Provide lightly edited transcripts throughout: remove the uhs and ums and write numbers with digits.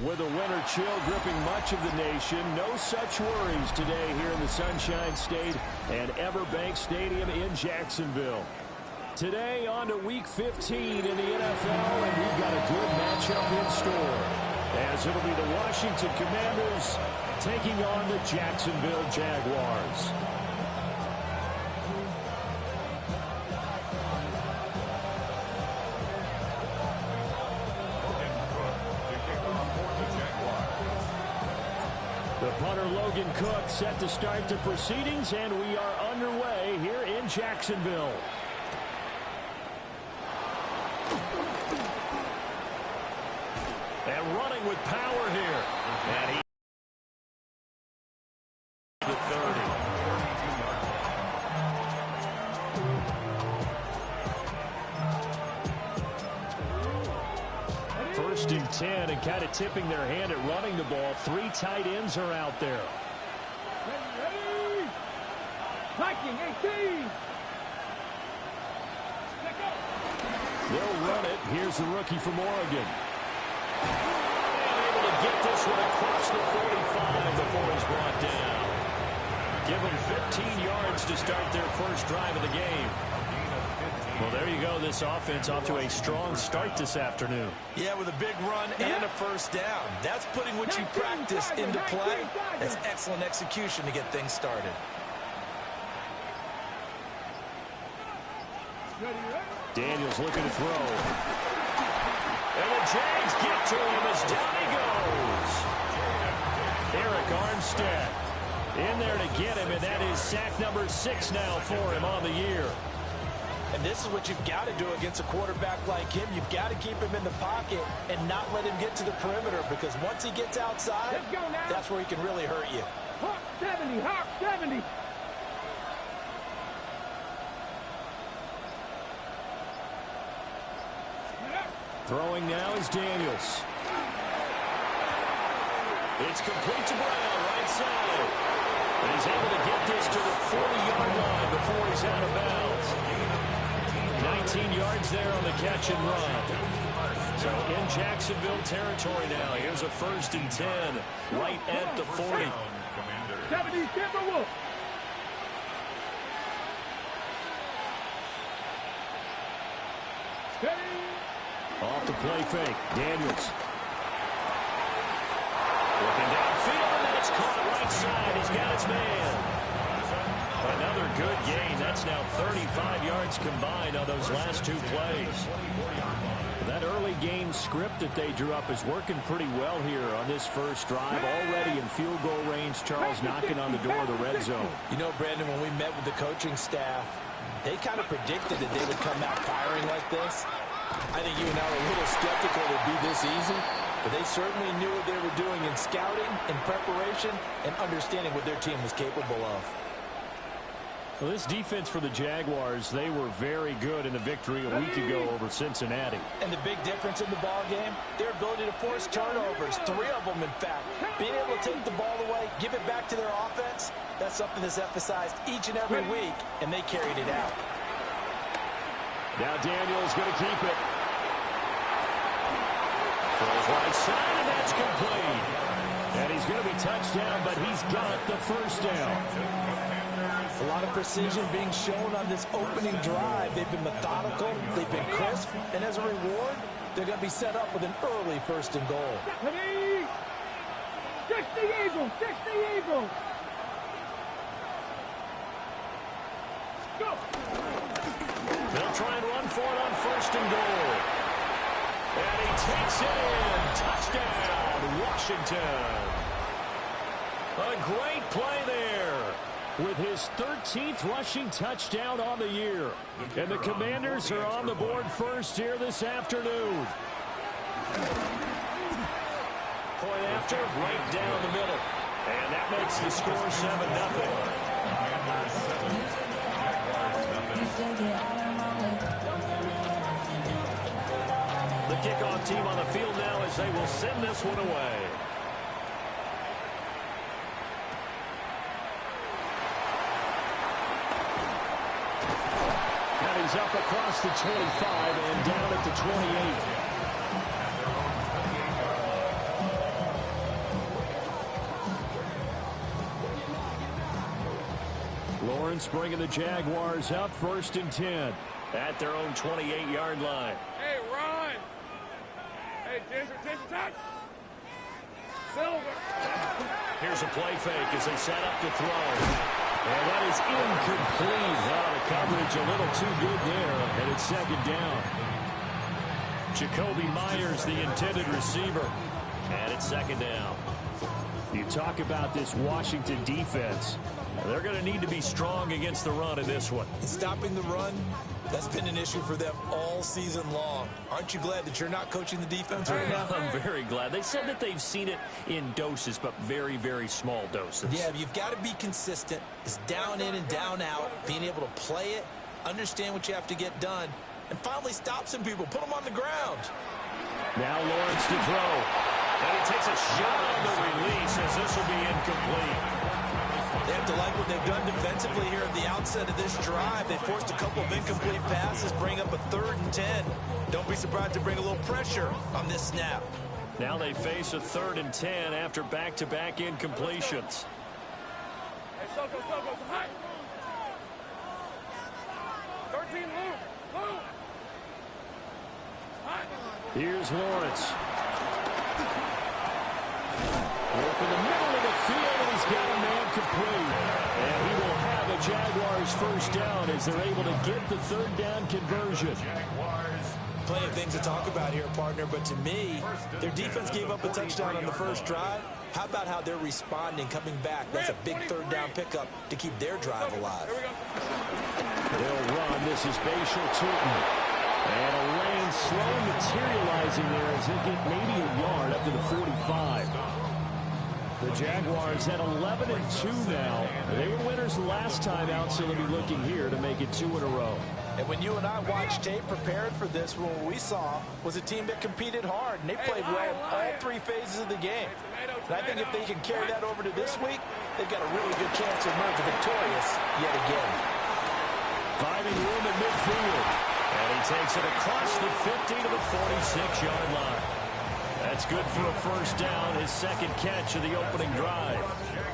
With a winter chill gripping much of the nation, no such worries today here in the Sunshine State and Everbank Stadium in Jacksonville. Today on to Week 15 in the NFL, and we've got a good matchup in store, as it'll be the Washington Commanders taking on the Jacksonville Jaguars. The punter Logan Cook set to start the proceedings, and we are underway here in Jacksonville. And running with power here. And he the 30. First and 10, and kind of tipping their hand at running the ball. 3 tight ends are out there. Ready. Viking 18. They'll run it. Here's the rookie from Oregon. And able to get this one across the 45 before he's brought down. Give them 15 yards to start their first drive of the game. Well, there you go. This offense off to a strong start this afternoon. Yeah, with a big run and a first down. That's putting what you practice into play. That's excellent execution to get things started. Daniels looking to throw. And the Jags get to him as down he goes. Eric Armstead in there to get him, and that is sack number 6 now for him on the year. And this is what you've got to do against a quarterback like him. You've got to keep him in the pocket and not let him get to the perimeter, because once he gets outside, that's where he can really hurt you. Hawk 70, Hawk 70. Throwing now is Daniels. It's complete to Brown, right side. And he's able to get this to the 40-yard line before he's out of bounds. 19 yards there on the catch and run. So in Jacksonville territory now. Here's a first and 10 right at the 40. 70 Timberwolves. Steady. Off the play fake. Daniels. Looking downfield, and that's caught right side. He's got his man. Another good gain. That's now 35 yards combined on those last 2 plays. That early game script that they drew up is working pretty well here on this first drive. Already in field goal range, Charles knocking on the door of the red zone. You know, Brandon, when we met with the coaching staff, they kind of predicted that they would come out firing like this. I think you and I were a little skeptical it would be this easy, but they certainly knew what they were doing in scouting, in preparation, and understanding what their team was capable of. Well, this defense for the Jaguars, they were very good in the victory a week ago over Cincinnati. And the big difference in the ball game, their ability to force turnovers, 3 of them, in fact. Being able to take the ball away, give it back to their offense, that's something that's emphasized each and every week, and they carried it out. Now Daniels going to keep it. Throws right side, and that's complete. And he's going to be touched down, but he's got the first down. A lot of precision being shown on this opening drive. They've been methodical, they've been crisp, and as a reward, they're going to be set up with an early first and goal. 60 Eagles, 60 Eagles. Go. They'll try and run for it on first and goal. And he takes it in. Touchdown, Washington. A great play there with his 13th rushing touchdown on the year. And the Commanders are on the board first here this afternoon. Point after, right down the middle. And that makes the score 7-0. The kickoff team on the field now as they will send this one away. And he's up across the 25 and down at the 28. Lawrence bringing the Jaguars up 1st and 10 at their own 28-yard line. Hey, run. Hey, Ginger, touch. Silver. Here's a play fake as they set up to throw. And that is incomplete. Well, the coverage a little too good there, and it's 2nd down. Jacoby Myers, the intended receiver, and it's 2nd down. You talk about this Washington defense. They're going to need to be strong against the run in this one. Stopping the run, that's been an issue for them all season long. Aren't you glad that you're not coaching the defense right now? I'm very glad. They said that they've seen it in doses, but very, very small doses. Yeah, you've got to be consistent. It's down in and down out, being able to play it, understand what you have to get done, and finally stop some people, put them on the ground. Now Lawrence to throw. And he takes a shot on the release as this will be incomplete. They have to like what they've done defensively here at the outset of this drive. They forced a couple of incomplete passes, bring up a 3rd and 10. Don't be surprised to bring a little pressure on this snap. Now they face a 3rd and 10 after back-to-back incompletions. Hey, Soko, hot. 13, Lou. Hot. Here's Lawrence. Working the middle of the field, and he's got a man complete. And he will have a Jaguars 1st down as they're able to get the 3rd down conversion. Plenty of things to talk about here, partner, but to me, their defense gave up a touchdown on the first drive. How about how they're responding, coming back? That's a big 3rd down pickup to keep their drive alive. They'll run. This is Bashal Tutin. And a lane slow materializing there as they get maybe a yard up to the 45. The Jaguars at 11-2 now. They were winners last time out, so they'll be looking here to make it 2 in a row. And when you and I watched tape prepared for this, what we saw was a team that competed hard, and they played well in all 3 phases of the game. And I think if they can carry that over to this week, they've got a really good chance to emerge victorious yet again. Finding room at midfield. And he takes it across the 50 to the 46-yard line. That's good for a 1st down, his 2nd catch of the opening drive.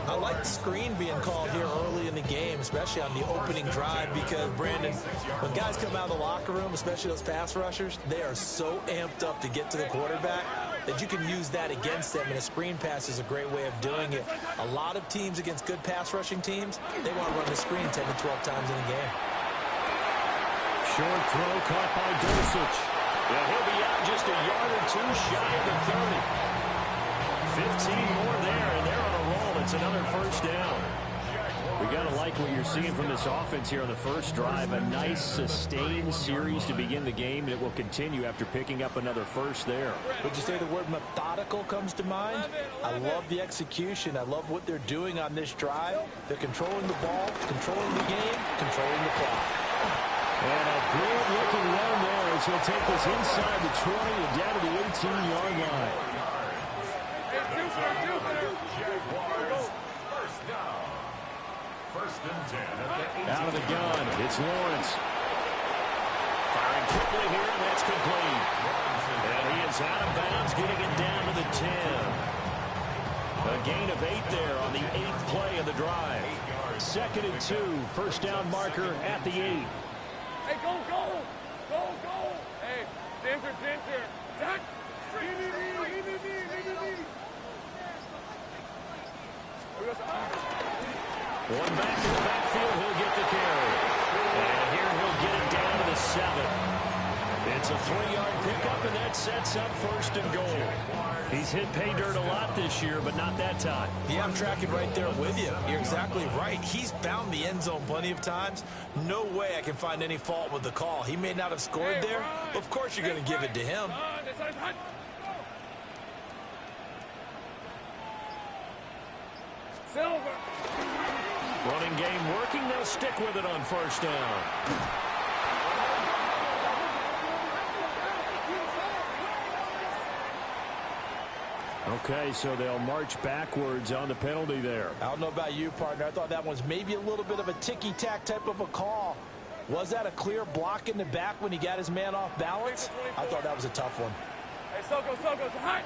I like the screen being called here early in the game, especially on the opening drive, because, Brandon, when guys come out of the locker room, especially those pass rushers, they are so amped up to get to the quarterback that you can use that against them, and a screen pass is a great way of doing it. A lot of teams against good pass rushing teams, they want to run the screen 10 to 12 times in a game. Short throw caught by Dulcich. Yeah, he'll be out just a yard or 2 shy of the 30. 15 more there, and they're on a roll. It's another 1st down. We got to like what you're seeing from this offense here on the first drive. A nice, sustained series to begin the game, and it will continue after picking up another 1st there. Would you say the word methodical comes to mind? I love the execution. I love what they're doing on this drive. They're controlling the ball, controlling the game, controlling the clock. And a good-looking run there as he'll take this inside the 20 and down to the 18-yard line. Out of the gun, it's Lawrence. Firing quickly here, and that's complete. And he is out of bounds, getting it down to the 10. A gain of 8 there on the 8th play of the drive. 2nd and 2, 1st down marker at the 8. Hey, go! Hey, Ginger. Zach! One back to the backfield, he'll get the carry. And here he'll get it down to the 7. It's a 3-yard pickup, and that sets up 1st and goal. He's hit pay dirt a lot this year, but not that time. Yeah, I'm tracking right there with you. You're exactly right. He's found the end zone plenty of times. No way I can find any fault with the call. He may not have scored there, but of course you're going to give it to him. Silver. Running game working. They'll stick with it on 1st down. Okay, so they'll march backwards on the penalty there. I don't know about you, partner. I thought that was maybe a little bit of a ticky-tack type of a call. Was that a clear block in the back when he got his man off balance? I thought that was a tough one. Hey, Soko, hot.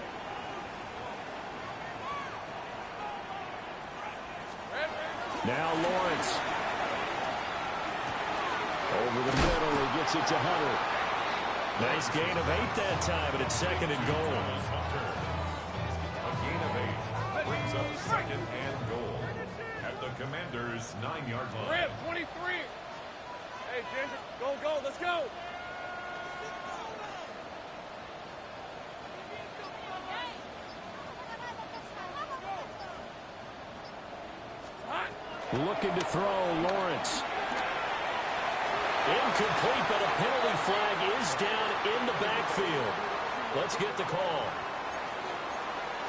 Now Lawrence. Over the middle, he gets it to Hunter. Nice gain of 8 that time, and it's 2nd and goal. A gain of 8 brings up 2nd and goal at the Commanders' 9-yard line. Rip, 23. Hey, Ginger, go, let's go. Looking to throw, Lawrence. Incomplete, but a penalty flag is down in the backfield. Let's get the call.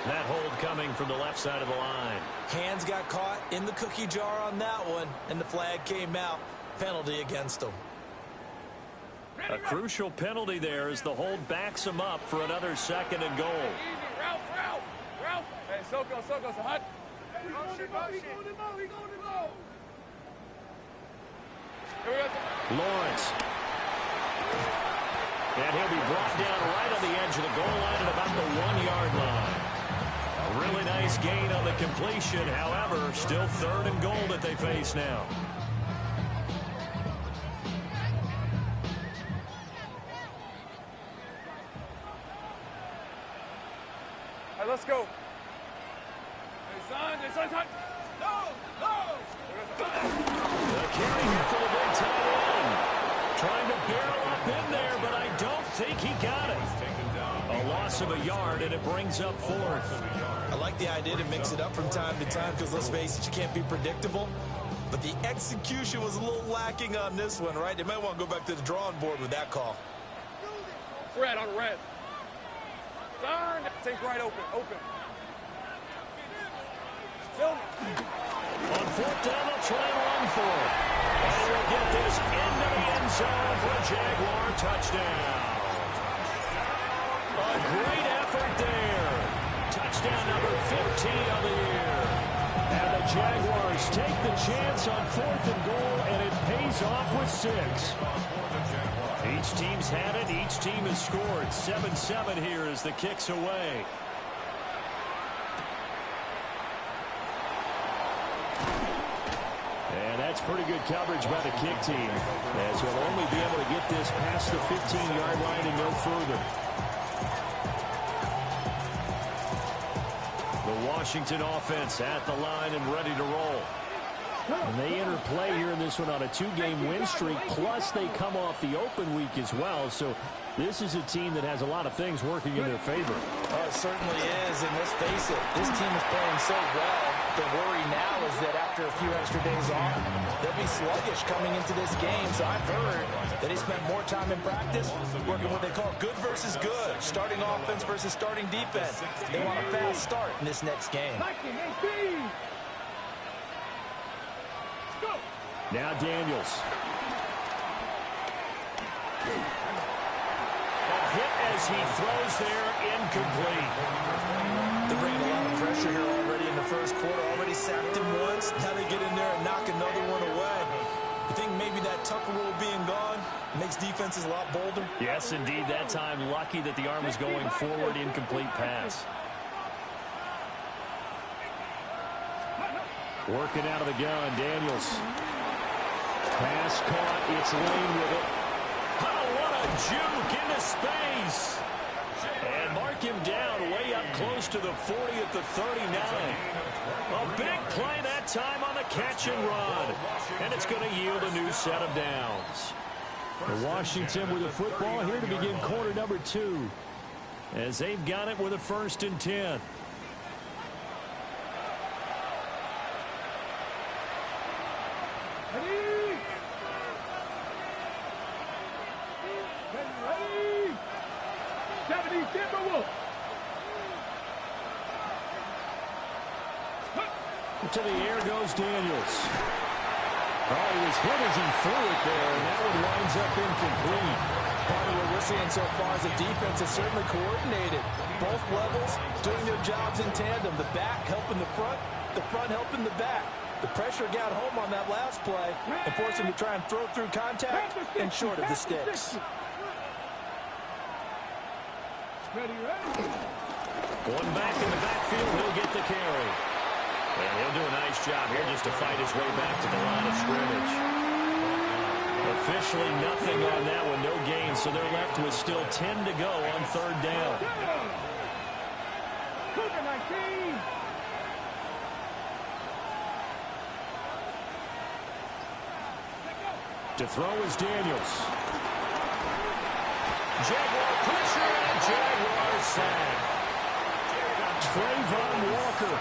That hold coming from the left side of the line. Hands got caught in the cookie jar on that one, and the flag came out. Penalty against them. A crucial penalty there as the hold backs him up for another 2nd and goal. Easy, Ralph. Hey, Soko's hot. He going to go. Here we go. Lawrence. And he'll be brought down right on the edge of the goal line at about the 1-yard line. A really nice gain on the completion. However, still 3rd and goal that they face now. Hey, let's go. Hey, son, hot. No. The carry for the big tight end. Trying to barrel up in there, but I don't think he got it. A loss of a yard, and it brings up 4th. I like the idea to mix it up from time to time because, let's face it, you can't be predictable. But the execution was a little lacking on this one, right? They might want to go back to the drawing board with that call. Red on red. Son, take right open. Silver. On 4th down, they'll try and run for it. And we'll get this into the end zone for a Jaguar touchdown. A great effort there. Touchdown number 15 of the year. And the Jaguars take the chance on 4th and goal, and it pays off with 6. Each team's had it. Each team has scored. 7-7 here as the kick's away. And that's pretty good coverage by the kick team, as he'll only be able to get this past the 15-yard line and no further. The Washington offense at the line and ready to roll. And they enter play here in this one on a 2-game win streak, plus they come off the open week as well. So this is a team that has a lot of things working in their favor. Oh, it certainly is, and let's face it, this team is playing so well. The worry now is that after a few extra days off, they'll be sluggish coming into this game. So I've heard that they spent more time in practice working what they call good versus good, starting offense versus starting defense. They want a fast start in this next game. Now Daniels. A hit as he throws there, incomplete. They're bringing a lot of pressure here already in the first quarter. Already sacked him once. Now they get in there and knock another one away. You think maybe that Tucker rule being gone makes defenses a lot bolder? Yes, indeed. That time, lucky that the arm was going forward, incomplete pass. Working out of the gun, Daniels. Pass caught. It's Lane with it. Oh, what a juke into space. And mark him down way up close to the 40 at the 39. A big play that time on the catch and run. And it's going to yield a new set of downs. The Washington with the football here to begin quarter number 2. As they've got it with a 1st and 10. To the air goes Daniels. Oh, he was hit as he threw it there, and that one winds up incomplete. Part of what we're seeing so far is the defense is certainly coordinated. Both levels doing their jobs in tandem. The back helping the front helping the back. The pressure got home on that last play and forced him to try and throw through contact and short of the sticks. One back in the backfield, he'll get the carry. And he'll do a nice job here just to fight his way back to the line of scrimmage. The officially nothing on that one, no gain, so they're left with still 10 to go on third down. To throw is Daniels. Jaguar pressure and Jaguar sack. Trayvon Walker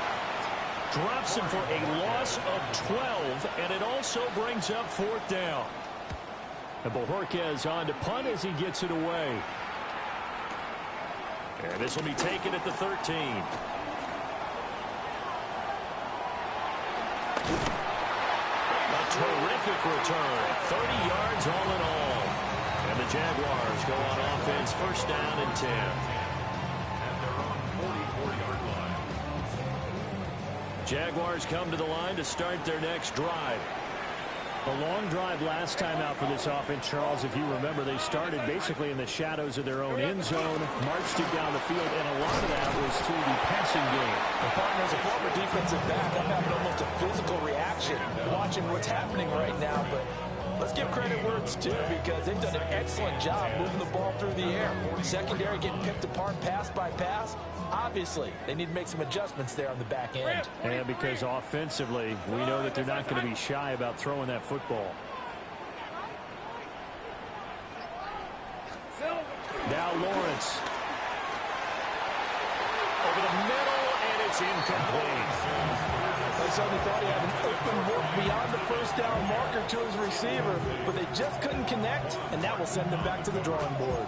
drops him for a loss of 12, and it also brings up fourth down. And Bojorquez on to punt as he gets it away. And this will be taken at the 13. A terrific return. 30 yards all in all. And the Jaguars go on offense, first down and 10. And they're on 44-yard line. Jaguars come to the line to start their next drive. A long drive last time out for this offense, Charles. If you remember, they started basically in the shadows of their own end zone, marched it down the field, and a lot of that was through the passing game. The partner, as a former defensive back, I'm having almost a physical reaction watching what's happening right now. But let's give credit where it's due, because they've done an excellent job moving the ball through the air. Secondary getting picked apart pass by pass. Obviously, they need to make some adjustments there on the back end. And because offensively, we know that they're not going to be shy about throwing that football. Now Lawrence. Over the middle, and it's incomplete. They suddenly thought he had an open look beyond the first down marker to his receiver, but they just couldn't connect, and that will send them back to the drawing board.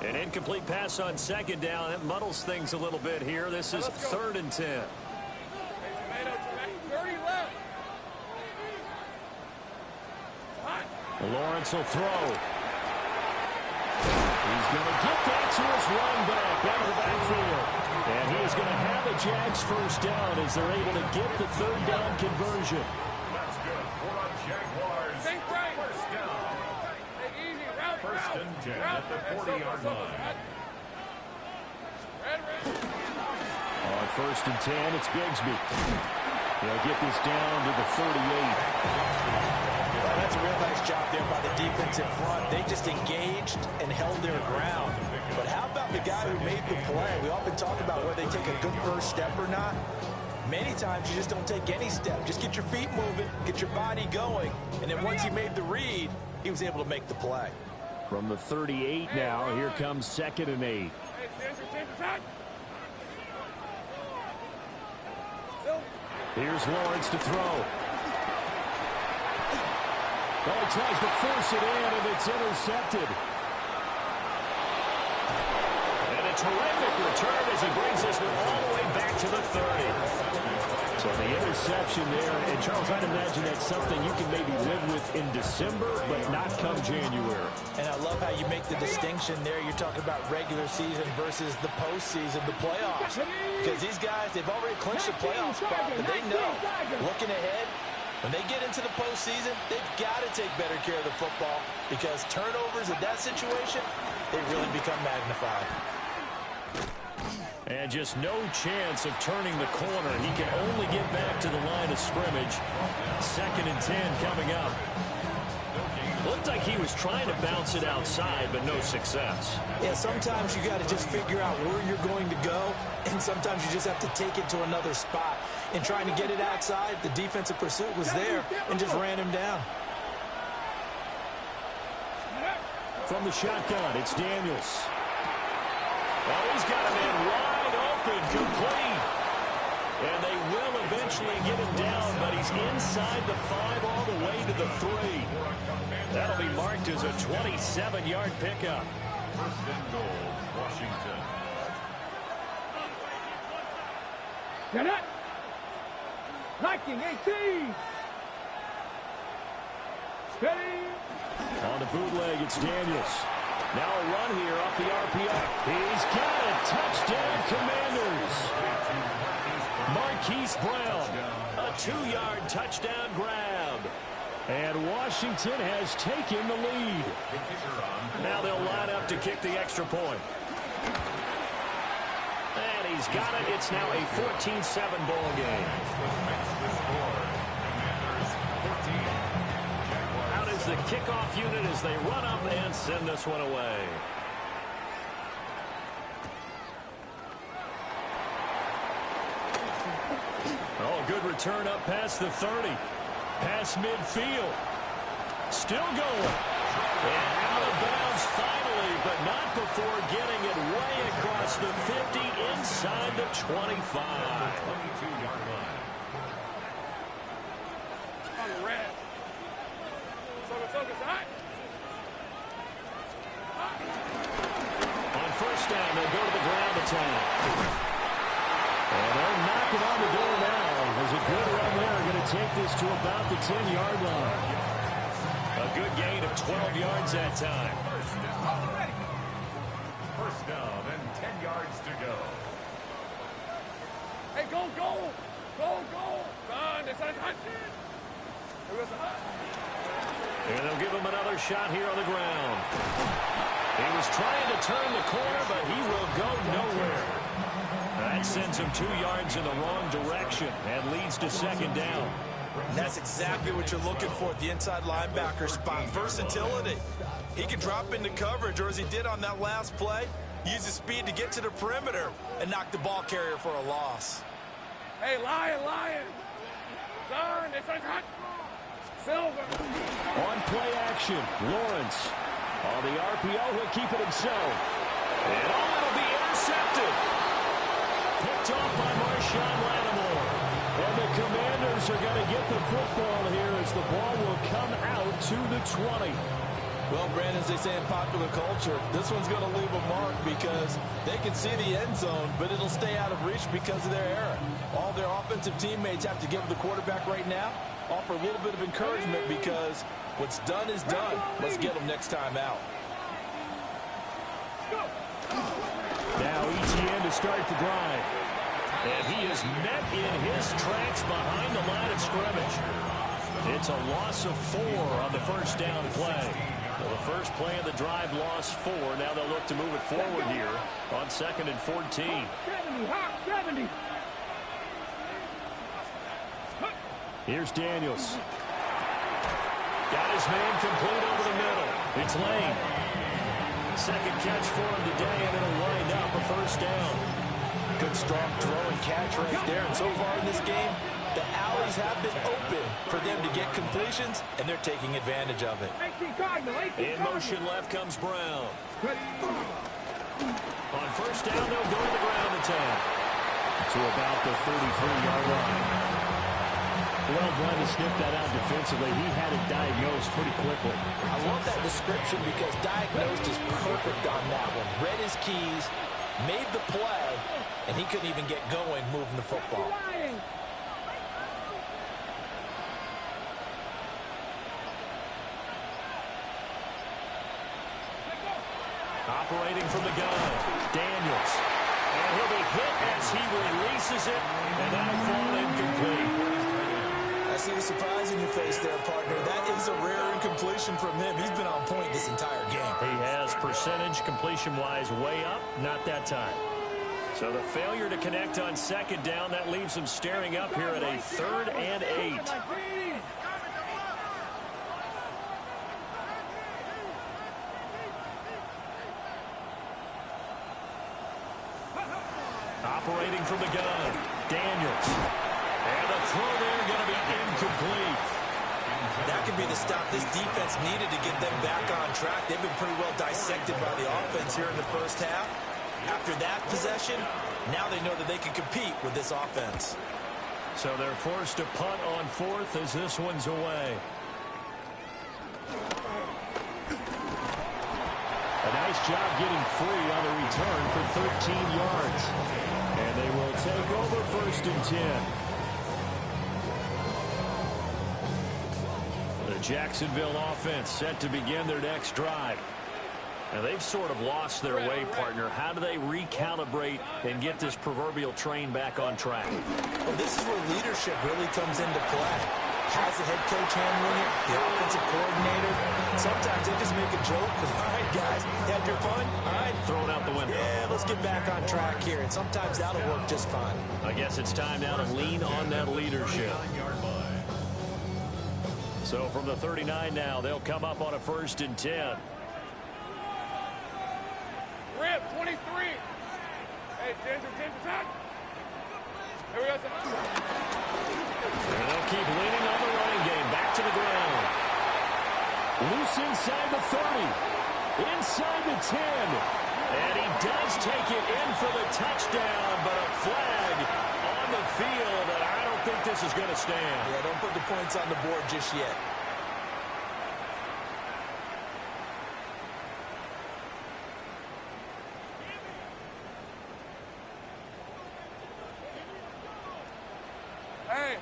An incomplete pass on second down. It muddles things a little bit here. This is third and 10. 30 left. Lawrence will throw. He's going to get that to his running back out of the backfield. And he's going to have the Jags first down as they're able to get the third down conversion. That's good for a Jaguars. Think right. First down. Take easy. Route. First and 10 at the 40-yard line. Red. On first and 10, it's Bigsby. He'll get this down to the 48. That's a real nice job there by the defensive front. They just engaged and held their ground. But how about the guy who made the play? We often talk about whether they take a good first step or not. Many times you just don't take any step. Just get your feet moving, get your body going, and then once he made the read, he was able to make the play. From the 38 now, here comes second and 8. Here's Lawrence to throw. Oh, he tries to force it in, and it's intercepted. And a terrific return as he brings this one all the way back to the 30. So the interception there, and Charles, I'd imagine that's something you can maybe live with in December, but not come January. And I love how you make the distinction there. You're talking about regular season versus the postseason, the playoffs. Because these guys, they've already clinched the playoff spot, but they know, looking ahead, when they get into the postseason, they've got to take better care of the football, because turnovers in that situation, they really become magnified. And just no chance of turning the corner. He can only get back to the line of scrimmage. Second and 10 coming up. Looked like he was trying to bounce it outside, but no success. Yeah, sometimes you got to just figure out where you're going to go, and sometimes you just have to take it to another spot. And trying to get it outside, the defensive pursuit was there and just ran him down. From the shotgun, it's Daniels. Oh, he's got him in wide open, complete. And they will eventually get him down, but he's inside the 5 all the way to the 3. That'll be marked as a 27-yard pickup. First and goal, Washington. Get it. Liking 18. Steady. On the bootleg, it's Daniels. Now a run here off the RPO. He's got it. Touchdown, Commanders. Marquise Brown. A 2-yard touchdown grab. And Washington has taken the lead. Now they'll line up to kick the extra point. And he's got it. It's now a 14-7 ball game. Out is the kickoff unit as they run up and send this one away. Oh, good return up past the 30. Past midfield. Still going. And out of bounds finally, but not before getting it way across the 50 inside the 25. 22-yard line. On the red. On first down, they'll go to the ground attack. And they're knocking on the door now. There's a good run there. Going to take this to about the 10-yard line. A good gain of 12 yards that time. First down and 10 yards to go. Hey, go, go! Go, go! Son, it's a hut. And they'll give him another shot here on the ground. He was trying to turn the corner, but he will go nowhere. That sends him 2 yards in the wrong direction and leads to second down. And that's exactly what you're looking for at the inside linebacker spot. Versatility. He can drop into coverage, or as he did on that last play, use his speed to get to the perimeter and knock the ball carrier for a loss. Hey, Lion! Son, it's a hut. Silver. On play action, Lawrence. On the RPO, he'll keep it himself. And it'll be intercepted. Picked off by Marshawn Lattimore. And the Commanders are going to get the football here as the ball will come out to the 20. Well, Brandon, as they say in popular culture, this one's going to leave a mark because they can see the end zone, but it'll stay out of reach because of their error. All their offensive teammates have to give the quarterback right now, offer a little bit of encouragement because what's done is done. Let's get them next time out. Now Etienne to start the drive. And he is met in his tracks behind the line of scrimmage. It's a loss of 4 on the first down play. Well, the first play of the drive lost 4. Now they'll look to move it forward here on 2nd and 14. 70. Here's Daniels. Got his man complete over the middle. It's Lane. Second catch for him today, and it'll wind up a first down. Good strong throw and catch right there. And so far in this game, the alleys have been open for them to get completions, and they're taking advantage of it. In motion left comes Brown. On first down, they'll go to the ground attack. To about the 33-yard line. Well done to sniff that out defensively. He had it diagnosed pretty quickly. I love that description because diagnosed is perfect on that one. Read his keys, made the play, and he couldn't even get going moving the football. Operating from the gun, Daniels. And he'll be hit as he releases it, and that'll fall incomplete. I see the surprise in your face there, partner. That is a rare incompletion from him. He's been on point this entire game. He has percentage completion-wise way up, not that time. So the failure to connect on second down, that leaves him staring up here at a 3rd and 8. Operating from the gun, Daniels. And the throw there going to be incomplete. That could be the stop this defense needed to get them back on track. They've been pretty well dissected by the offense here in the first half. After that possession, now they know that they can compete with this offense. So they're forced to punt on 4th as this one's away. A nice job getting free on the return for 13 yards. And they will take over 1st and 10. The Jacksonville offense set to begin their next drive. Now they've sort of lost their way, partner. How do they recalibrate and get this proverbial train back on track? Well, this is where leadership really comes into play. How's the head coach handling it? The offensive coordinator? Sometimes they just make a joke. All right, guys, you had your fun? All right. Thrown out the window. Yeah, let's get back on track here. And sometimes that'll work just fine. I guess it's time now to lean on that leadership. So from the 39 now, they'll come up on a 1st and 10. Rip, 23. Hey, Ginger, 10%. Here we go. And they'll keep leaning on the running game. Back to the ground. Loose inside the 30. Inside the 10. And he does take it in for the touchdown, but a flag on the field, and I don't think this is going to stand. Yeah, don't put the points on the board just yet. Hey,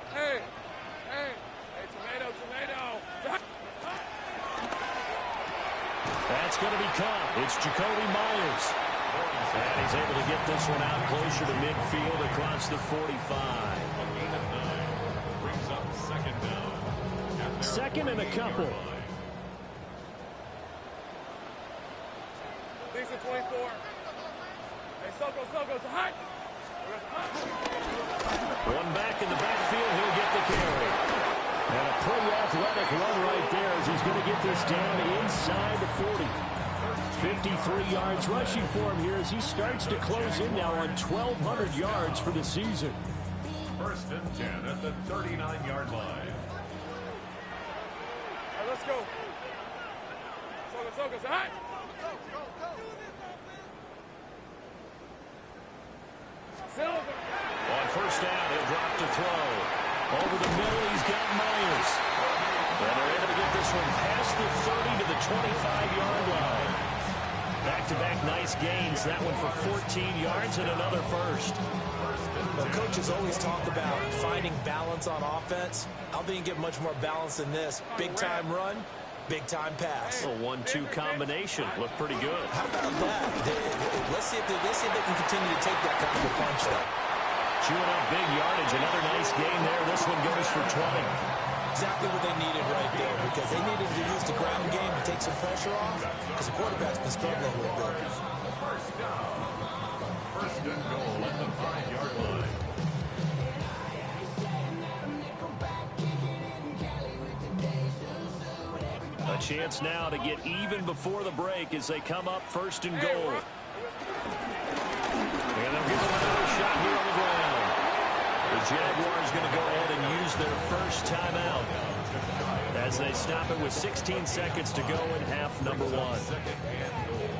tomato. That's going to be caught. It's Jacoby Myers. And he's able to get this one out closer to midfield across the 45. Brings up 2nd down. Second and a couple. Lisa, 24. Hey, Soko, hot. One back in the backfield. He'll get the carry. And a pretty athletic run right there as he's going to get this down inside the 40. 53 yards rushing for him here as he starts to close in now on 1,200 yards for the season. 1st and 10 at the 39-yard line. All right, let's go. Soko, hot. Silver. On 1st down, he'll drop to throw. Over the middle, he's got Myers. And they're able to get this one past the 30 to the 25-yard line. Back-to-back nice gains. That one for 14 yards and another first. Well, coaches always talk about finding balance on offense. I don't think you get much more balance than this. Big-time run, big-time pass. A 1-2 combination. Looked pretty good. How about that? Let's see if they can continue to take that kind of a punch, though. Chewing up big yardage. Another nice gain there. This one goes for 20. Exactly what they needed right there, because they needed to use the ground game to take some pressure off, because the quarterback's been struggling a little bit. 1st and goal at the 5-yard line. A chance now to get even before the break as they come up 1st and goal. And they'll give them another shot here on the ground. The Jaguars going to go ahead and use their first timeout as they stop it with 16 seconds to go in half number 1.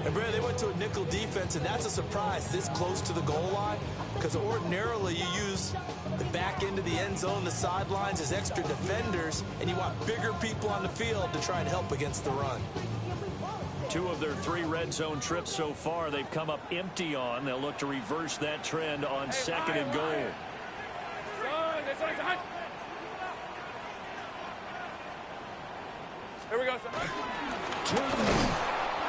And Brad, they went to a nickel defense, and that's a surprise this close to the goal line, because ordinarily you use the back end of the end zone, the sidelines as extra defenders, and you want bigger people on the field to try and help against the run. 2 of their 3 red zone trips so far they've come up empty on. They'll look to reverse that trend on 2nd and goal. Here we go, son.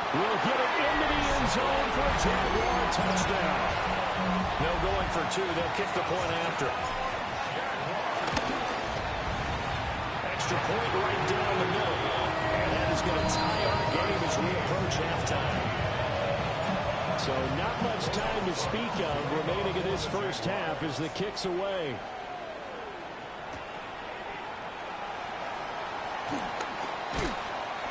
Will get it into the end zone for a Jaguar touchdown. No going for 2. They'll kick the point after. Extra point right down the middle. And that is going to tie our game as we approach halftime. So not much time to speak of remaining in this first half as the kick's away.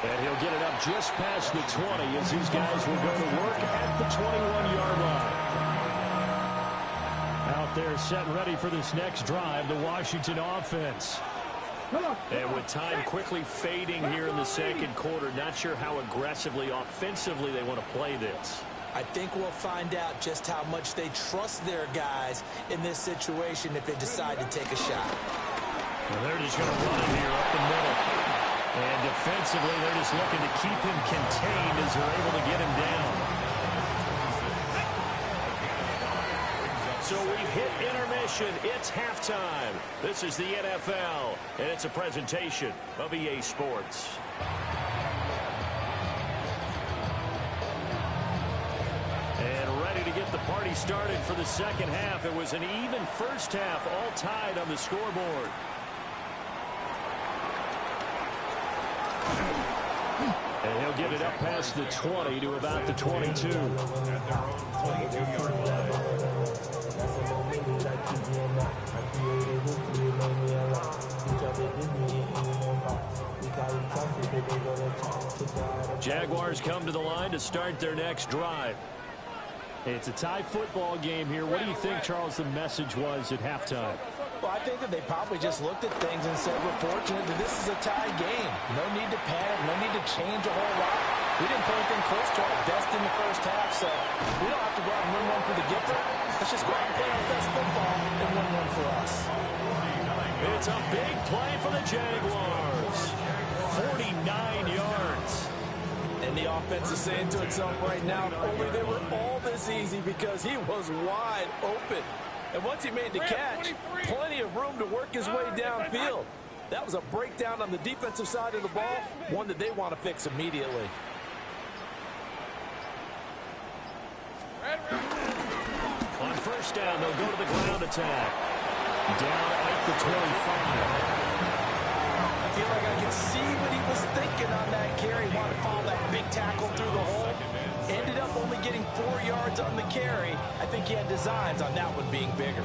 And he'll get it up just past the 20 as these guys will go to work at the 21-yard line. Out there set and ready for this next drive, the Washington offense. And with time quickly fading here in the second quarter, not sure how aggressively, offensively they want to play this. I think we'll find out just how much they trust their guys in this situation if they decide to take a shot. Well, they're just going to run it here up the middle. And defensively, they're just looking to keep him contained as they're able to get him down. So we've hit intermission. It's halftime. This is the NFL, and it's a presentation of EA Sports. And ready to get the party started for the second half. It was an even first half, all tied on the scoreboard. He'll get it up past the 20 to about the 22. At their own 22-yard line. Jaguars come to the line to start their next drive. It's a tie football game here. What do you think, Charles, the message was at halftime? Well, I think that they probably just looked at things and said, we're fortunate that this is a tie game. No need to panic, no need to change a whole lot. We didn't play anything close to our best in the first half, so we don't have to go out and win one for the Gipper. Let's just go out and play our best football and win one for us. It's a big play for the Jaguars. 49 yards. And the offense is saying to itself right now, only they were all this easy because he was wide open. And once he made the catch, plenty of room to work his way downfield. That was a breakdown on the defensive side of the ball, one that they want to fix immediately. On first down, they'll go to the ground attack. Down at the 25. I feel like I can see what he was thinking on that carry. Wanted to follow that big tackle through the hole. Ended up only getting 4 yards on the carry. I think he had designs on that one being bigger.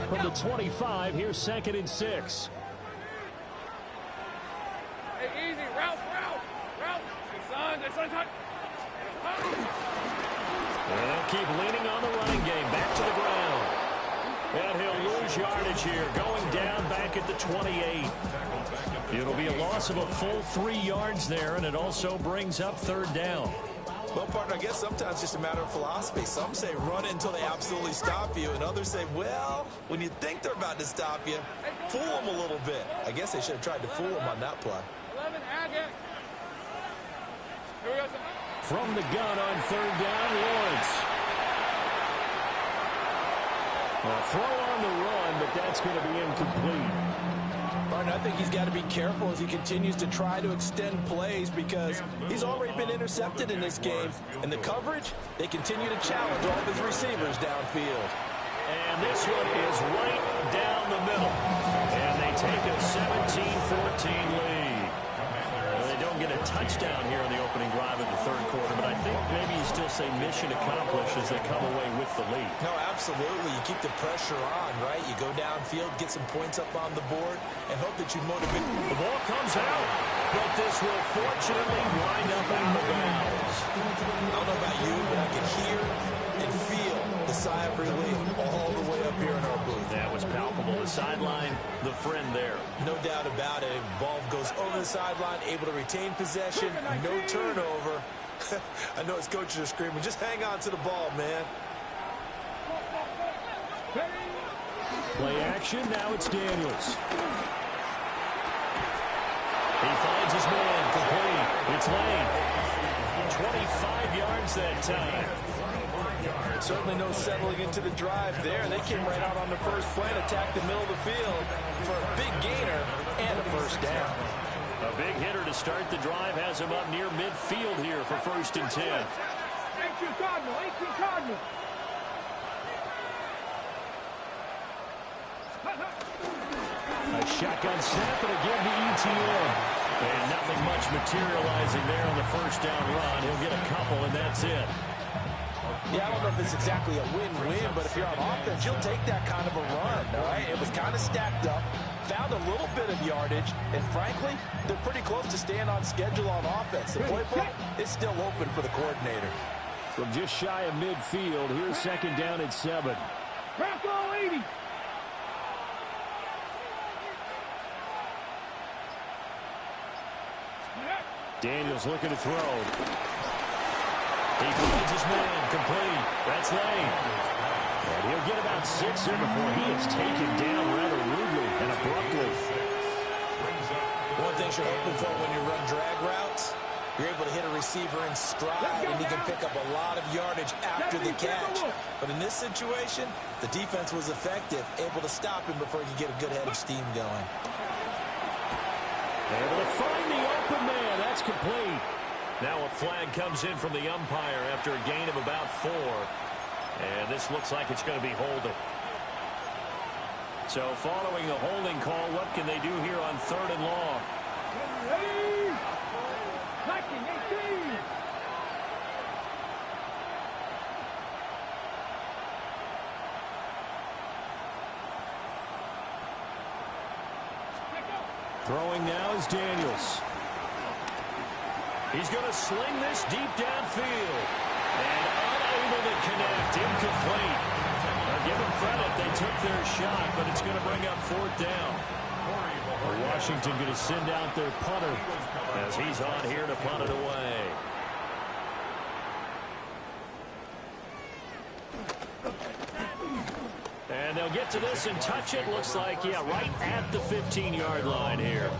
From the 25, here's 2nd and 6. Hey, easy. Route. Good son. And they'll keep leaning on the running game. Back to the ground. And he'll lose yardage here. Going down back at the 28. It'll be a loss of a full 3 yards there, and it also brings up 3rd down. Well, partner, I guess sometimes it's just a matter of philosophy. Some say run it until they absolutely stop you, and others say, well, when you think they're about to stop you, fool them a little bit. I guess they should have tried to fool them on that play. 11, Agate. Here we go, son. From the gun on 3rd down, Lawrence. A throw on the run, but that's going to be incomplete. Partner, I think he's got to be careful as he continues to try to extend plays because he's already been intercepted in this game. And the coverage, they continue to challenge all of his receivers downfield. And this one is right down the middle. And they take a 17-14 lead. Well, they don't get a touchdown here in the opening drive of the 3rd quarter, but I think maybe you still say mission accomplished as they come away with the lead. No, absolutely. You keep the pressure on, right? You go downfield, get some points up on the board, and hope that you motivate. The ball comes out, but this will fortunately wind up out of bounds. I don't know about you, but I can hear and feel the sigh of relief all the way up here in our booth. That was palpable. The sideline, the friend there. No doubt about it. Ball goes over the sideline, able to retain possession, no turnover. I know his coaches are screaming, just hang on to the ball, man. Play action, now it's Daniels. He finds his man, complete. It's Lane. 25 yards that time. Certainly no settling into the drive there. They came right out on the first play and attacked the middle of the field for a big gainer and a 1st down. A big hitter to start the drive has him up near midfield here for 1st and 10. 18 Cardinal. A shotgun snap and again to ETN. And nothing much materializing there on the 1st down run. He'll get a couple and that's it. Yeah, I don't know if it's exactly a win-win, but if you're on offense, you'll take that kind of a run, all right? It was kind of stacked up, found a little bit of yardage, and frankly, they're pretty close to staying on schedule on offense. The playbook is still open for the coordinator. From just shy of midfield, here's 2nd down at 7. Crack all 80. Daniels looking to throw. He finds his man, complete. That's Lane. And he'll get about 6 here before he is taken down rather rudely and abruptly. One thing you're hoping for when you run drag routes, you're able to hit a receiver in stride, and he can pick up a lot of yardage after the catch. But in this situation, the defense was effective, able to stop him before he could get a good head of steam going. Able to find the open man. That's complete. Now a flag comes in from the umpire after a gain of about 4. And this looks like it's going to be holding. So following a holding call, what can they do here on 3rd and long? Throwing now is Daniels. He's going to sling this deep downfield. And unable to connect. Incomplete. Now give them credit. They took their shot, but it's going to bring up fourth down. Washington going to send out their punter as he's on here to punt it away. And they'll get to this and touch it. Looks like, yeah, right at the 15-yard line here.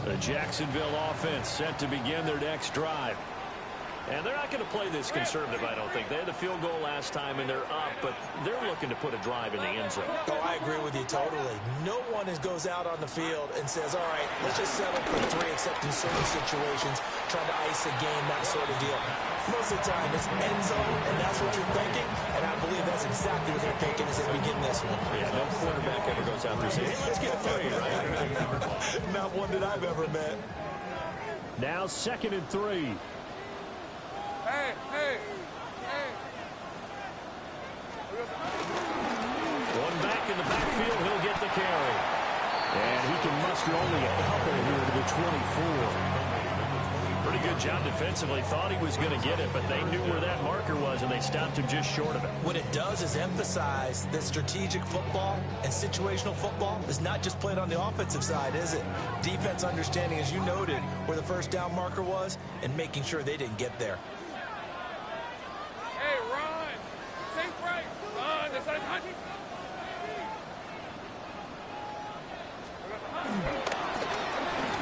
The Jacksonville offense set to begin their next drive. And they're not going to play this conservative, I don't think. They had the field goal last time, and they're up, but they're looking to put a drive in the end zone. Oh, I agree with you totally. No one goes out on the field and says, all right, let's just settle for 3, except in certain situations, trying to ice a game, that sort of deal. Most of the time, it's end zone, and that's what you're thinking, and I believe that's exactly what they're thinking as they begin this one. Yeah, no quarterback ever goes out there saying, hey, let's get 3, right? Not one that I've ever met. Now 2nd and 3. Hey, hey, hey. One back in the backfield, he'll get the carry. And he can muster only a couple here to the 24. Pretty good job defensively. Thought he was going to get it, but they knew where that marker was, and they stopped him just short of it. What it does is emphasize that strategic football and situational football is not just played on the offensive side, is it? Defense understanding, as you noted, where the first down marker was and making sure they didn't get there. Hey, run. Think right. Run. That's like hunting.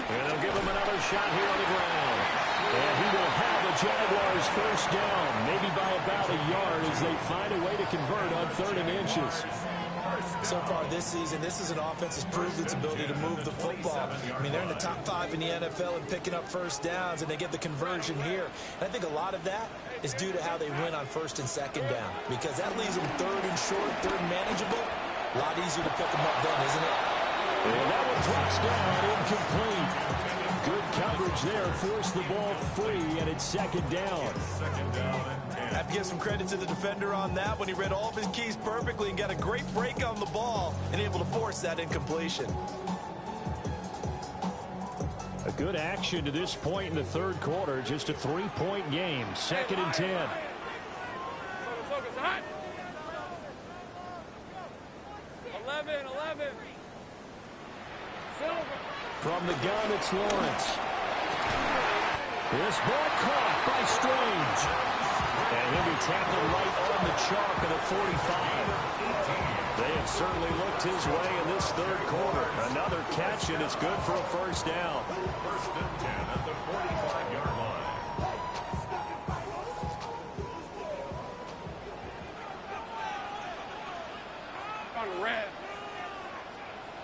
And they'll give him another shot here on the ground. And he will have the Jaguars first down, maybe by about a yard as they find a way to convert on 3rd and inches. So far this season, this is an offense that's proved its ability to move the football. I mean, they're in the top 5 in the NFL in picking up first downs, and they get the conversion here. And I think a lot of that is due to how they win on 1st and 2nd down, because that leaves them 3rd and short, 3rd and manageable. A lot easier to pick them up then, isn't it? And that one drops down, incomplete. Good coverage there, forced the ball free, and it's 2nd down. I have to give some credit to the defender on that when he read all of his keys perfectly and got a great break on the ball and able to force that incompletion. A good action to this point in the 3rd quarter, just a 3-point game, 2nd and 10. Focus, hot. 11. Silver. From the gun, it's Lawrence. This ball caught by Strange. And he'll be tackled right on the chalk of the 45. They have certainly looked his way in this 3rd quarter. Another catch, and it's good for a first down. 1st and 10 at the 45-yard line. On red.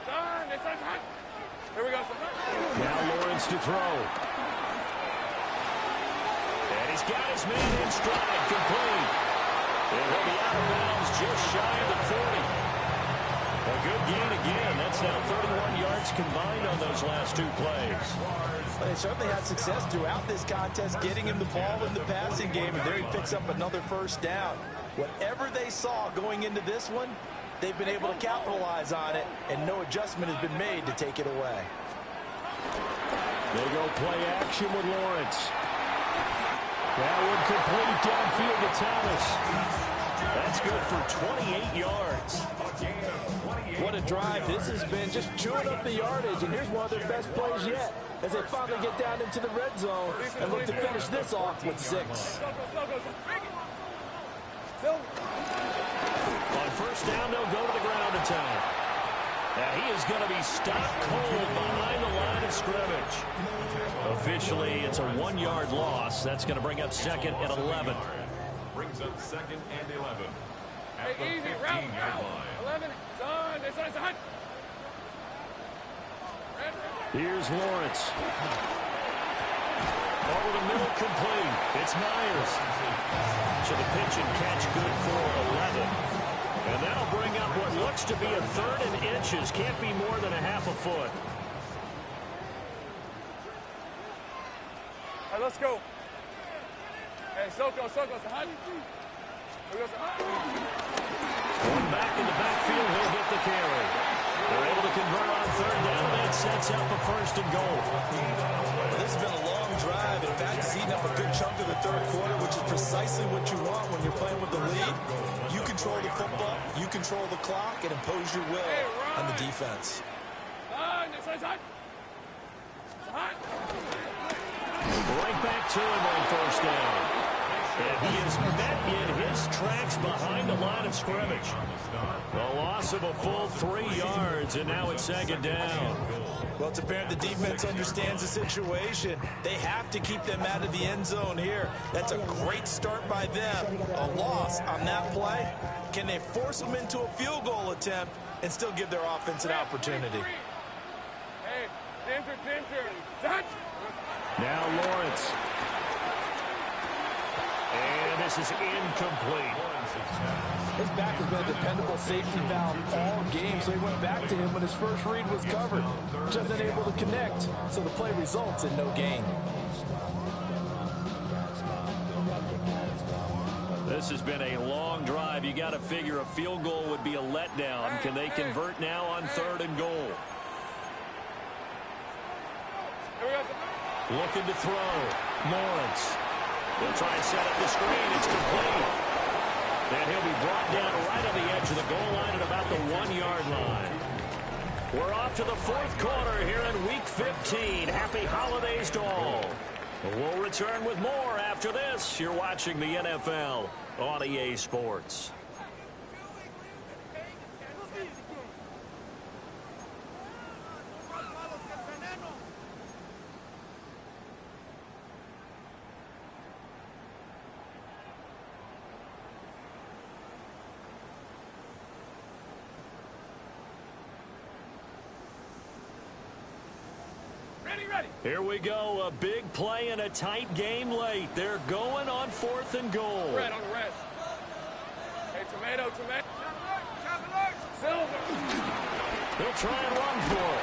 Darn, it's like hot. Here we go. Now Lawrence to throw. And he's got his man in stride, complete. And he'll be out of bounds just shy of the 40. A good gain again. That's now 31 yards combined on those last 2 plays. Well, they certainly had success throughout this contest getting him the ball in the passing game, and there he picks up another first down. Whatever they saw going into this one, they've been able to capitalize on it, and no adjustment has been made to take it away. They go play action with Lawrence. That one complete downfield to Thomas. That's good for 28 yards. What a drive this has been, just chewing up the yardage, and here's one of their best plays yet as they finally get down into the red zone and look to finish this off with 6. On first down, they'll go to the ground attack. Now he is going to be stopped cold behind the line of scrimmage. Officially, it's a 1-yard loss. That's going to bring up 2nd and 11. Brings up 2nd and 11. At the Hey, easy, route. 15-yard line. 11. Done. It's a hunt. Here's Lawrence. Over the middle, complete. It's Myers. So the pitch and catch good for 11. And that'll bring up what looks to be a 3rd and inches. Can't be more than a half a foot. All right, let's go. Hey, Soko, it's a hunt. Going back in the backfield, he'll get the carry. They're able to convert on third down. That sets up a first and goal. Well, this has been a long drive. In fact, it's eaten up a good chunk of the third quarter, which is precisely what you want when you're playing with the lead. You control the football, you control the clock, and impose your will on the defense. Right back to him on first down. And he is met in his tracks behind the line of scrimmage. A loss of a full 3 yards, and now it's second down. Well, it's apparent the defense understands the situation. They have to keep them out of the end zone here. That's a great start by them. A loss on that play. Can they force them into a field goal attempt and still give their offense an opportunity? Hey, danger. Now Lawrence. And this is incomplete. His back has been a dependable safety valve all game, so he went back to him when his first read was covered. Just unable to connect, so the play results in no gain. This has been a long drive. You got to figure a field goal would be a letdown. Can they convert now on third and goal? Looking to throw. Lawrence. They'll try and set up the screen. It's complete. And he'll be brought down right on the edge of the goal line at about the 1 yard line. We're off to the fourth quarter here in Week 15. Happy holidays to all. We'll return with more after this. You're watching the NFL on EA Sports. Here we go, a big play and a tight game late. They're going on fourth and goal. Red on the red. Hey, tomato. Silver. He'll try and run for it.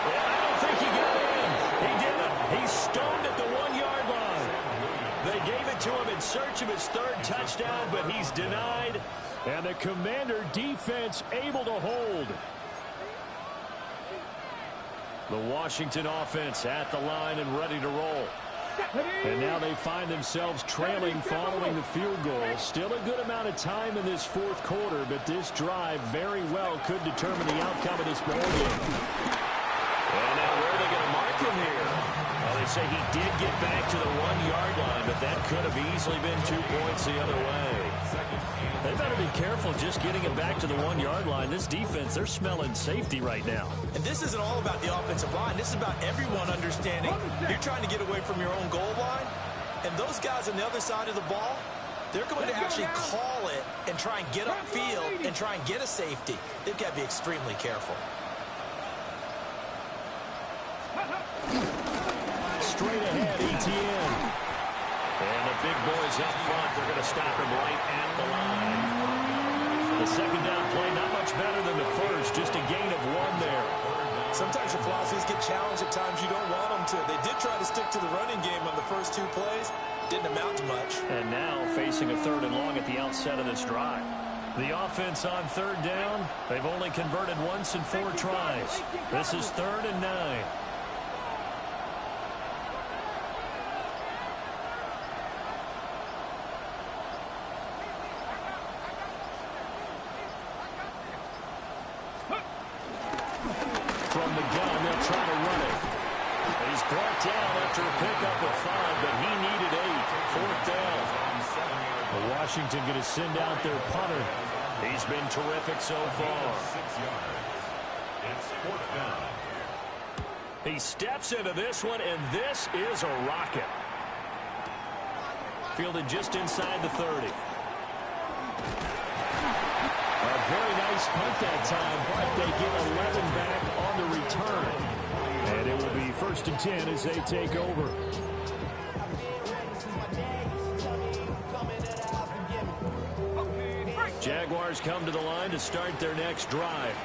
Yeah, I don't think he got in. He didn't. He's stoned at the 1 yard line. They gave it to him in search of his third touchdown, but he's denied. And the Commander defense able to hold. The Washington offense at the line and ready to roll. And now they find themselves trailing following the field goal. Still a good amount of time in this fourth quarter, but this drive very well could determine the outcome of this ball game. And now where are they going to mark him here? Well, they say he did get back to the 1 yard line, but that could have easily been 2 points the other way. They better be careful just getting it back to the 1 yard line. This defense, they're smelling safety right now. And this isn't all about the offensive line. This is about everyone understanding you're trying to get away from your own goal line. And those guys on the other side of the ball, they're going to actually call it and try and get upfield and try and get a safety. They've got to be extremely careful. Straight ahead, ETN. And the big boys up front, they're going to stop him right at the line. The second down play, not much better than the first, just a gain of 1 there. Sometimes your philosophies get challenged at times you don't want them to. They did try to stick to the running game on the first 2 plays. Didn't amount to much. And now facing a third and long at the outset of this drive. The offense on third down, they've only converted once in 4 tries. This is 3rd and 9. From the gun, they'll try to run it. He's brought down after a pickup of 5, but he needed 8. 4th down. Washington going to send out their punter. He's been terrific so far. 6 yards. It's 4th down. He steps into this one, and this is a rocket. Fielded just inside the 30. A very nice punt that time, but they get 11 back on the return. And it will be 1st and 10 as they take over. Jaguars come to the line to start their next drive.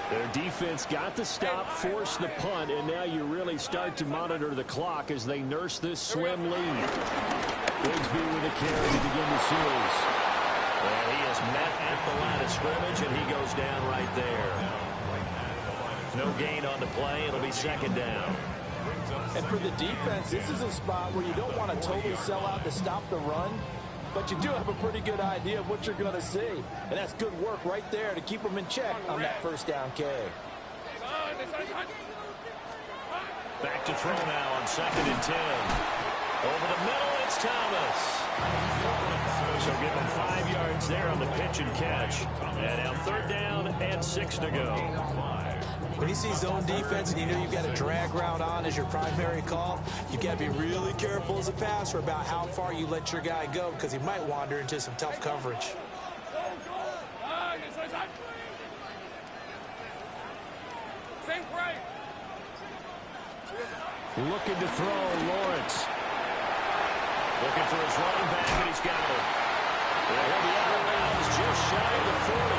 Their defense got the stop, forced the punt, and now you really start to monitor the clock as they nurse this slim lead. Bigsby with a carry to begin the series. And he is met at the line of scrimmage, and he goes down right there. No gain on the play. It'll be second down. And for the defense, this is a spot where you don't want to totally sell out to stop the run, but you do have a pretty good idea of what you're going to see. And that's good work right there to keep them in check on that first down carry. Back to throw now on 2nd and 10. Over the middle, it's Thomas. So give him 5 yards there on the pitch and catch. And now 3rd down and 6 to go. When you see zone defense and you know you've got a drag route on as your primary call, you've got to be really careful as a passer about how far you let your guy go because he might wander into some tough coverage. Looking to throw, Lawrence. Looking for his running back, and he's got it. And he'll be out of bounds just shy of the 40.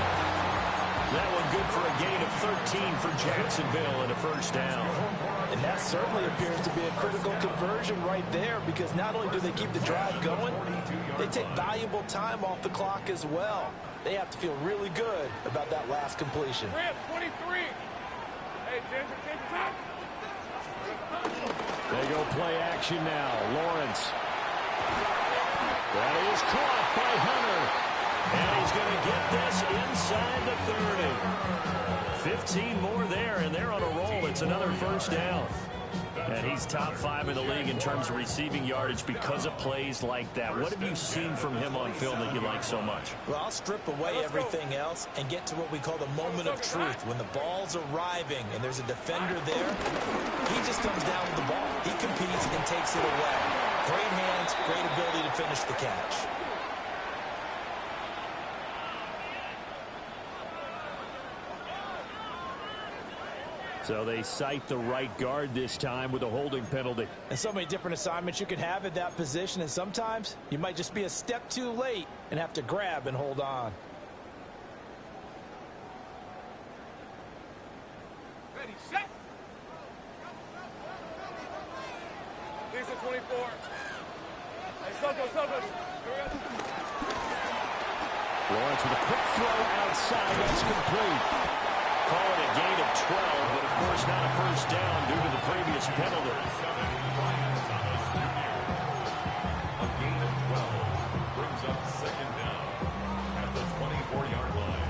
That one good for a gain of 13 for Jacksonville and a first down. And that certainly appears to be a critical conversion right there because not only do they keep the drive going, they take valuable time off the clock as well. They have to feel really good about that last completion. 23. Hey, Ginger, top. They go play action now. Lawrence. That is caught by Hunter. And he's going to get this inside the 30. 15 more there, and they're on a roll. It's another first down. And he's top 5 in the league in terms of receiving yardage because of plays like that. What have you seen from him on film that you like so much? Well, I'll strip away everything else and get to what we call the moment of truth. When the ball's arriving and there's a defender there, he just comes down with the ball. He competes and takes it away. Great hands, great ability to finish the catch. So they cite the right guard this time with a holding penalty. And so many different assignments you could have at that position, and sometimes you might just be a step too late and have to grab and hold on. Ready, set. These are 24. Hey, Soko. Lawrence with a quick throw outside. That's complete. Call it a gain of 12, but of course not a first down due to the previous penalty. A gain of 12 brings up 2nd down at the 24-yard line.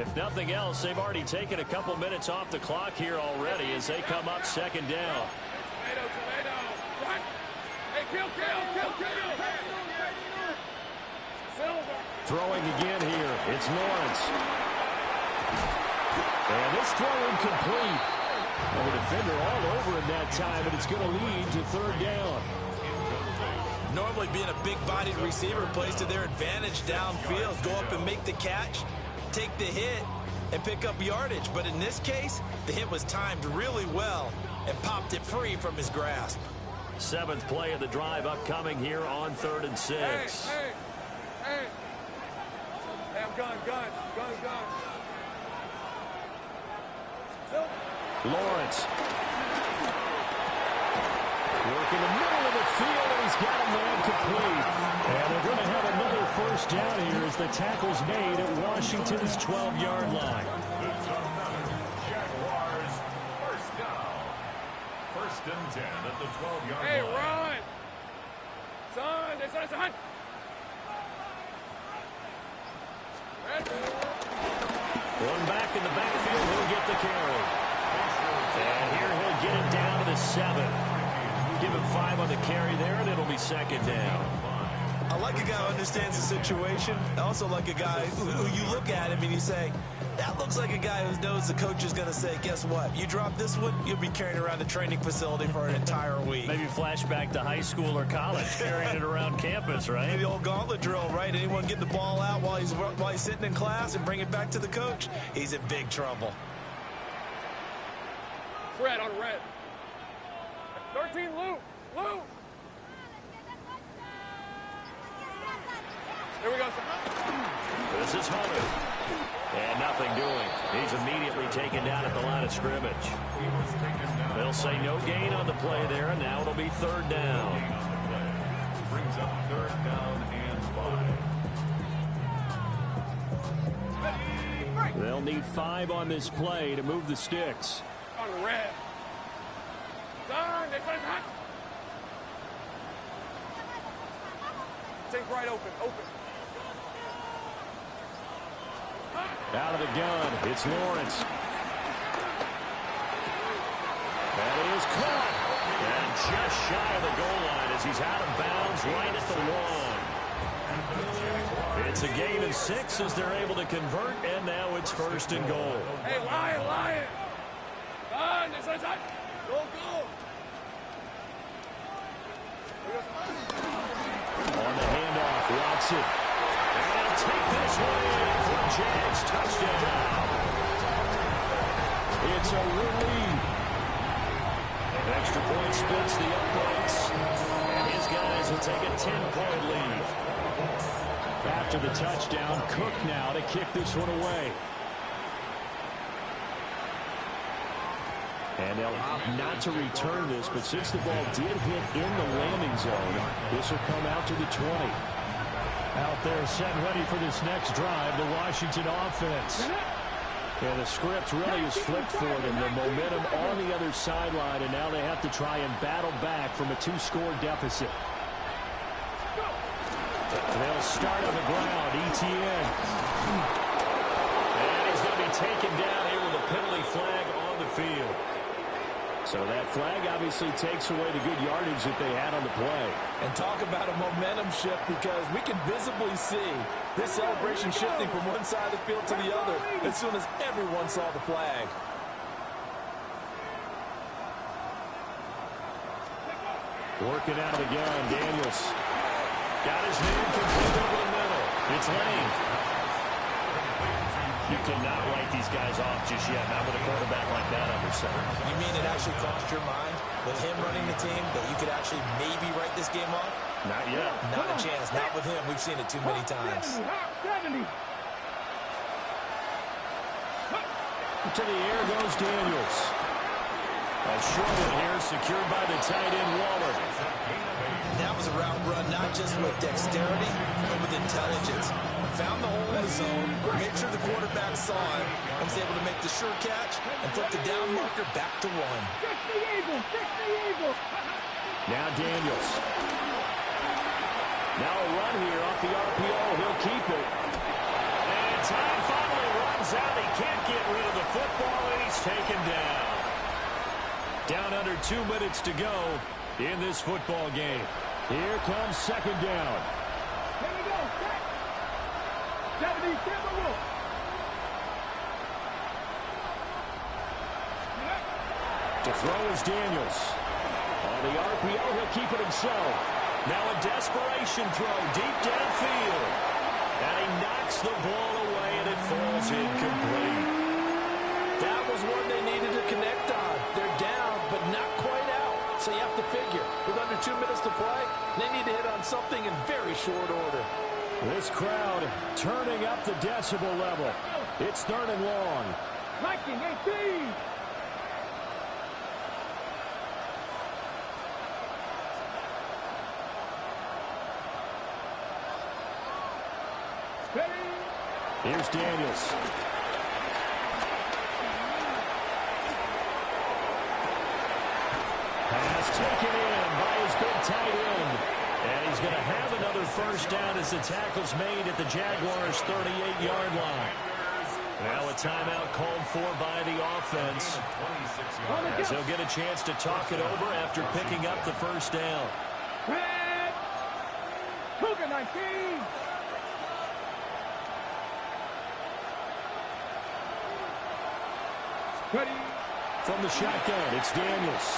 If nothing else, they've already taken a couple minutes off the clock here already as they come up 2nd down. Tomato. What? Hey, kill. Throwing again here. It's Lawrence. And this throw incomplete. And the defender all over him that time, but it's going to lead to 3rd down. Normally being a big-bodied receiver plays to their advantage downfield. Go up and make the catch, take the hit, and pick up yardage. But in this case, the hit was timed really well and popped it free from his grasp. 7th play of the drive upcoming here on 3rd and 6. Hey, I'm gun. Lawrence. Working the middle of the field, and he's got a man complete. And they're going to have another first down here as the tackle's made at Washington's 12-yard line. Jaguars, first down. 1st and 10 at the 12-yard line. Hey, run. Son. One back in the backfield, he'll get the carry. And here he'll get it down to the 7. Give him 5 on the carry there, and it'll be 2nd down. I like a guy who understands the situation. I also like a guy who you look at him and you say, that looks like a guy who knows the coach is going to say, guess what? You drop this one, you'll be carrying around the training facility for an entire week. Maybe flashback to high school or college, carrying it around campus, right? The old gauntlet drill, right? Anyone get the ball out while he's sitting in class and bring it back to the coach? He's in big trouble. Red on red. 13, Lou. Here we go, sir. This is Hunter. And nothing doing. He's immediately taken down at the line of scrimmage. They'll say no gain on the play there, and now it'll be third down. Brings up third down and 5. They'll need 5 on this play to move the sticks. On the red. Turn. They fight hot. Take right open. Out of the gun, it's Lawrence. That is caught. And just shy of the goal line as he's out of bounds right at the 1. It's a gain of 6 as they're able to convert, and now it's first and goal. Hey, Lion. Turn. They fight hot. Go. On the handoff, Watson. And he'll take this one in for a Jags touchdown. It's a relief. Extra point splits the uprights. And his guys will take a 10-point lead. After the touchdown, Cook now to kick this one away. And they'll opt not to return this, but since the ball did hit in the landing zone, this will come out to the 20. Out there set ready for this next drive, the Washington offense. And the script really is flipped for them. The momentum on the other sideline, and now they have to try and battle back from a 2-score deficit. They'll start on the ground, Etienne. And he's going to be taken down here with a penalty flag on the field. So that flag obviously takes away the good yardage that they had on the play. And talk about a momentum shift, because we can visibly see this celebration shifting from one side of the field to the other as soon as everyone saw the flag. Working out of the gun, Daniels. Got his man complete over the middle. It's Lane. You cannot write these guys off just yet, not with a quarterback like that under center. You mean it actually crossed your mind with him running the team that you could actually maybe write this game off? Not yet. Not a chance. Not with him. We've seen it too many times. 70. To the air goes Daniels. A short one here, secured by the tight end Waller. That was a route run not just with dexterity, but with intelligence. Found the hole in the zone, made sure the quarterback saw it, and was able to make the sure catch and flip the down marker back to 1. Now Daniels. Now a run here off the RPO. He'll keep it. And time finally runs out. He can't get rid of the football, and he's taken down. Down under 2 minutes to go in this football game. Here comes second down. Here we go. 70. To throw is Daniels. On the RPO, he'll keep it himself. Now a desperation throw deep downfield. And he knocks the ball away, and it falls incomplete. That was one they needed to connect on. They're down, but not quite out. So you have to figure, with under 2 minutes to play, they need to hit on something in very short order. This crowd turning up the decibel level. It's third and long. Viking 18. Here's Daniels. Pass taken in by his big tight end. And he's going to have another first down as the tackle's made at the Jaguars' 38-yard line. Now a timeout called for by the offense, as they'll get a chance to talk it over after picking up the first down. Red. Cougar 19. Ready. From the shotgun, it's Daniels.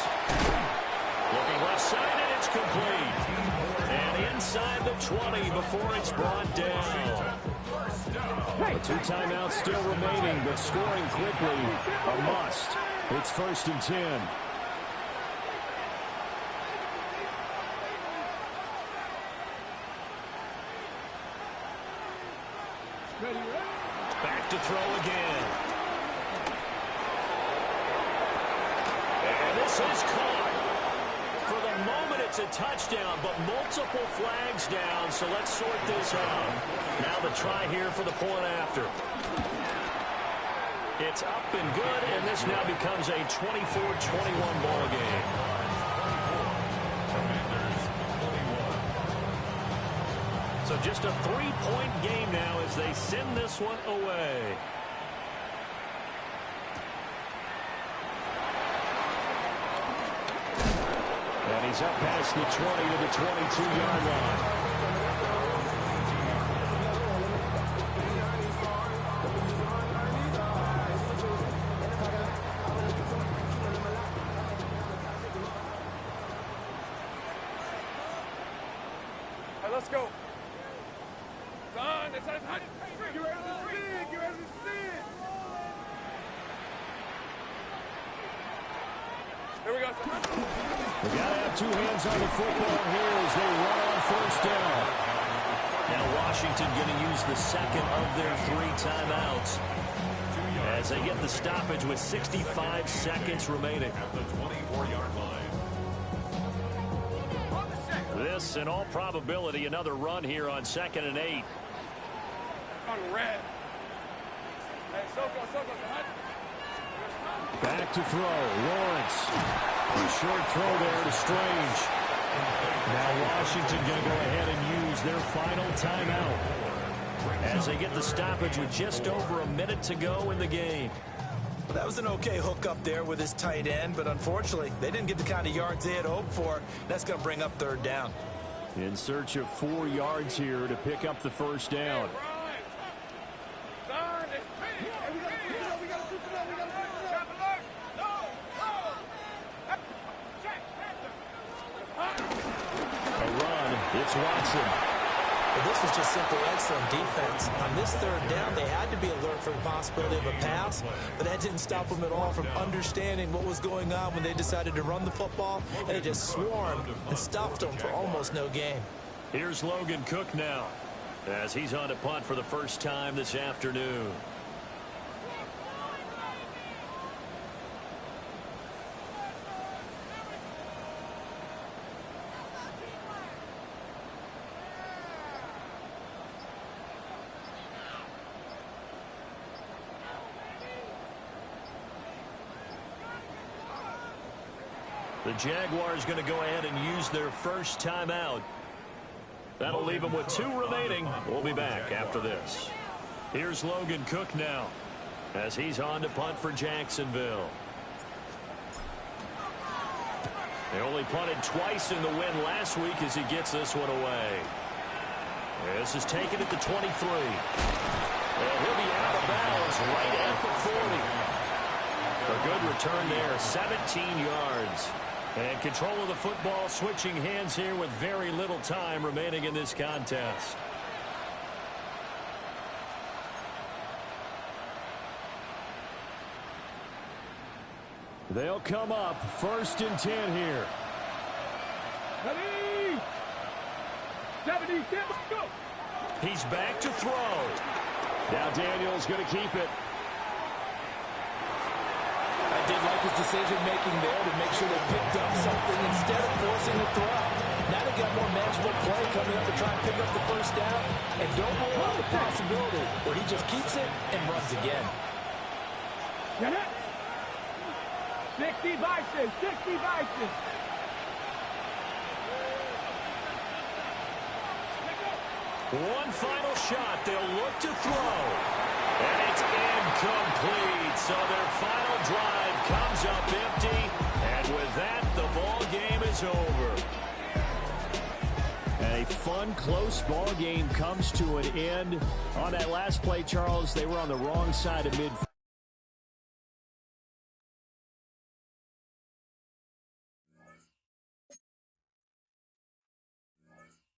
Looking left side, and it's complete. And inside the 20 before it's brought down. Two timeouts still remaining, but scoring quickly, a must. It's first and 10. Back to to throw again. And this is caught. For the moment, it's a touchdown, but multiple flags down, so let's sort this out. Now the try here for the point after. It's up and good, and this now becomes a 24-21 ball game. So just a 3-point game now as they send this one away. And he's up past the 20 to the 22-yard line. Hey, let's go. Son, it's hot. Get ready to spin. Get ready to spin. Here we go, son. We got to have two hands on the football here as they run on first down. Now Washington going to use the second of their 3 timeouts as they get the stoppage with 65 seconds remaining. At the 24-yard line. This, in all probability, another run here on 2nd and 8. On red. Hey, Soko, hot. Back to throw. Lawrence. A short throw there to Strange. Now Washington going to go ahead and use their final timeout as they get the stoppage with just over a minute to go in the game. That was an okay hook up there with his tight end, but unfortunately, they didn't get the kind of yards they had hoped for. That's going to bring up 3rd down. In search of 4 yards here to pick up the first down. A run, it's Watson. But this was just simply excellent defense. On this 3rd down, they had to be alert for the possibility of a pass, but that didn't stop them at all from understanding what was going on when they decided to run the football, and they just swarmed and stuffed them for almost no gain. Here's Logan Cook now as he's on to punt for the first time this afternoon. The Jaguars going to go ahead and use their first timeout. That'll leave them with 2 remaining. We'll be back after this. Here's Logan Cook now as he's on to punt for Jacksonville. They only punted twice in the win last week as he gets this one away. This is taken at the 23. And he'll be out of bounds right at the 40. A good return there, 17 yards. And control of the football switching hands here with very little time remaining in this contest. They'll come up 1st and 10 here. Ready? 70, go. He's back to throw. Now Daniel's going to keep it. I did like his decision-making there to make sure they picked up something instead of forcing the throw. Now they got more manageable play coming up to try and pick up the first down. And don't rule out the possibility where he just keeps it and runs again. Get it? 60 Vikings, 60 Vikings. One final shot. They'll look to throw. And it's incomplete. So their final drive comes up empty. And with that, the ball game is over. And a fun, close ball game comes to an end. On that last play, Charles, they were on the wrong side of midfield.